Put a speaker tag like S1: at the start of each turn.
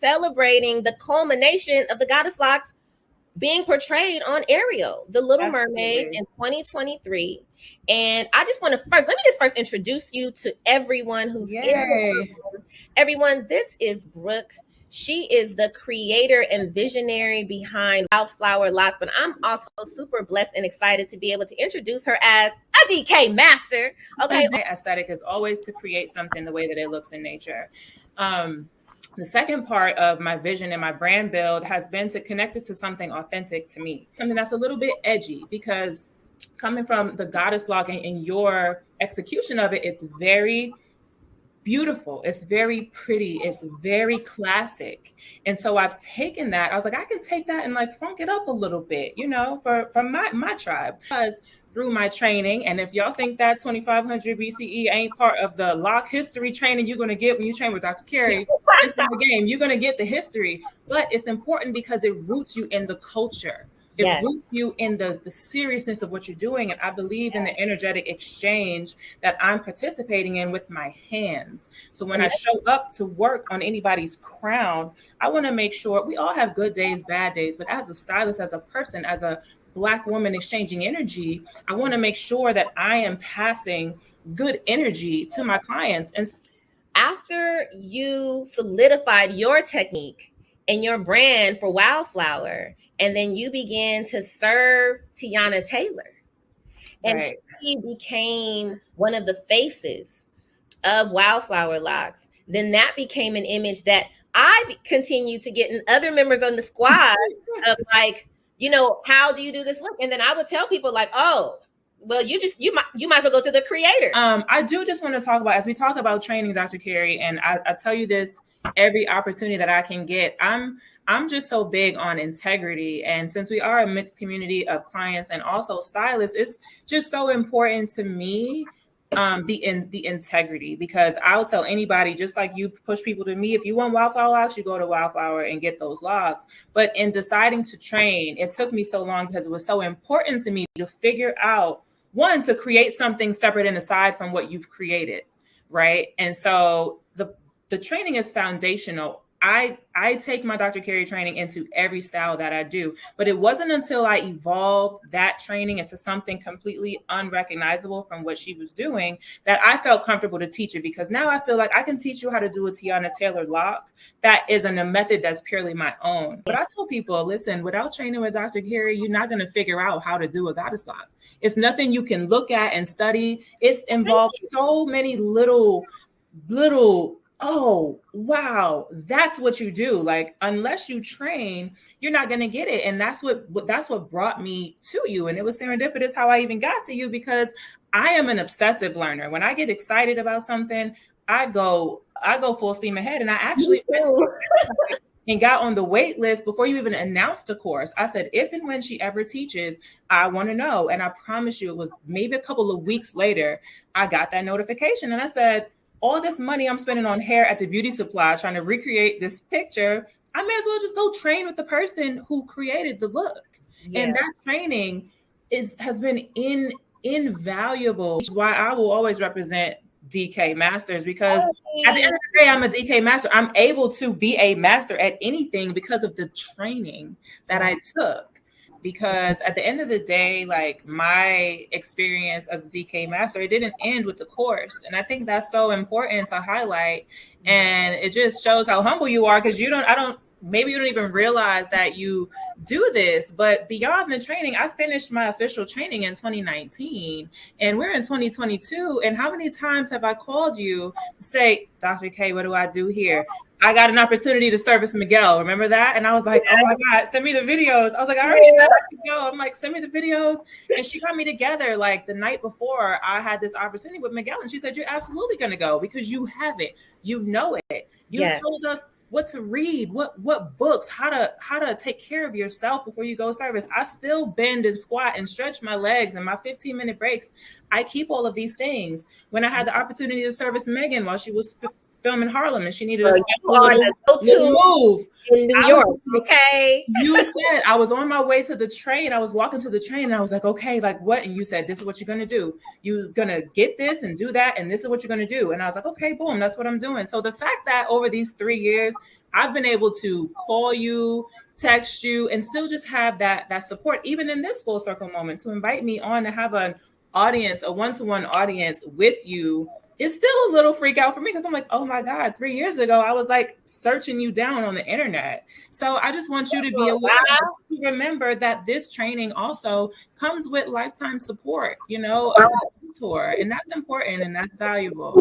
S1: celebrating the culmination of the Goddess Locs being portrayed on Ariel, The Little Mermaid, in 2023. And I just want to let me just first introduce you to everyone who's here. Everyone, this is Brooke. She is the creator and visionary behind Wildflower Locs, but I'm also super blessed and excited to be able to introduce her as a DK master. Okay.
S2: My aesthetic is always to create something the way that it looks in nature. The second part of my vision and my brand build has been to connect it to something authentic to me, something that's a little bit edgy, because coming from the Goddess Loc and your execution of it, it's very beautiful. It's very pretty. It's very classic. And so I've taken that. I was like, I can take that and like funk it up a little bit, you know, for my tribe. Because through my training, and if y'all think that 2500 BCE ain't part of the Loc history training you're going to get when you train with Dr. Carey, it's in the game. You're going to get the history, but it's important because it roots you in the culture. It roots you in the seriousness of what you're doing. And I believe in the energetic exchange that I'm participating in with my hands. So when I show up to work on anybody's crown, I want to make sure we all have good days, bad days. But as a stylist, as a person, as a Black woman exchanging energy, I want to make sure that I am passing good energy to my clients. And
S1: after you solidified your technique and your brand for WildFlowHer, and then you began to serve Teyana Taylor, and she became one of the faces of Wildflower Locs, then that became an image that I continue to get in other members on the squad of like, you know, how do you do this look? And then I would tell people like, oh, well, you might as well go to the creator.
S2: I do just want to talk about, as we talk about training, Dr. Carey, and I tell you this every opportunity that I can get, I'm just so big on integrity. And since we are a mixed community of clients and also stylists, it's just so important to me, the integrity, because I'll tell anybody, just like you push people to me, if you want Wildflower Locs, you go to WildFlowHer and get those locs. But in deciding to train, it took me so long because it was so important to me to figure out, one, to create something separate and aside from what you've created, right? And so the training is foundational. I take my Dr. Carey training into every style that I do, but it wasn't until I evolved that training into something completely unrecognizable from what she was doing that I felt comfortable to teach it, because now I feel like I can teach you how to do a Teyana Taylor loc that isn't a method that's purely my own. But I tell people, listen, without training with Dr. Carey, you're not going to figure out how to do a goddess loc. It's nothing you can look at and study. It's involved so many little oh, wow, that's what you do. Like, unless you train, you're not going to get it. And that's what brought me to you. And it was serendipitous how I even got to you, because I am an obsessive learner. When I get excited about something, I go full steam ahead. And I actually and got on the wait list before you even announced the course. I said, if and when she ever teaches, I want to know. And I promise you, it was maybe a couple of weeks later, I got that notification. And I said, all this money I'm spending on hair at the beauty supply trying to recreate this picture, I may as well just go train with the person who created the look. Yeah. And that training has been invaluable, which is why I will always represent DK masters, because at the end of the day, I'm a DK master. I'm able to be a master at anything because of the training that I took. Because at the end of the day, like, my experience as a DK master, it didn't end with the course. And I think that's so important to highlight. And it just shows how humble you are, because maybe you don't even realize that you do this. But beyond the training, I finished my official training in 2019 and we're in 2022. And how many times have I called you to say, Dr. K, what do I do here? I got an opportunity to service Miguel. Remember that? And I was like, oh my God, send me the videos. I was like, I already said I could go. I'm like, send me the videos. And she got me together like the night before I had this opportunity with Miguel. And she said, you're absolutely going to go because you have it. You know it. You told us what to read, what books, how to take care of yourself before you go service. I still bend and squat and stretch my legs and my 15-minute breaks. I keep all of these things. When I had the opportunity to service Meagan while she was filming Harlem and she needed a little move
S1: in New York. Okay.
S2: You said, I was on my way to the train. I was walking to the train and I was like, okay, like what? And you said, this is what you're going to do. You're going to get this and do that. And this is what you're going to do. And I was like, okay, boom, that's what I'm doing. So the fact that over these 3 years, I've been able to call you, text you, and still just have that support, even in this full circle moment, to invite me on to have an audience, a one-to-one audience with you. It's still a little freak out for me because I'm like, oh my God, 3 years ago, I was like searching you down on the internet. So I just want you to be aware, to remember that this training also comes with lifetime support, a mentor, and that's important and that's valuable.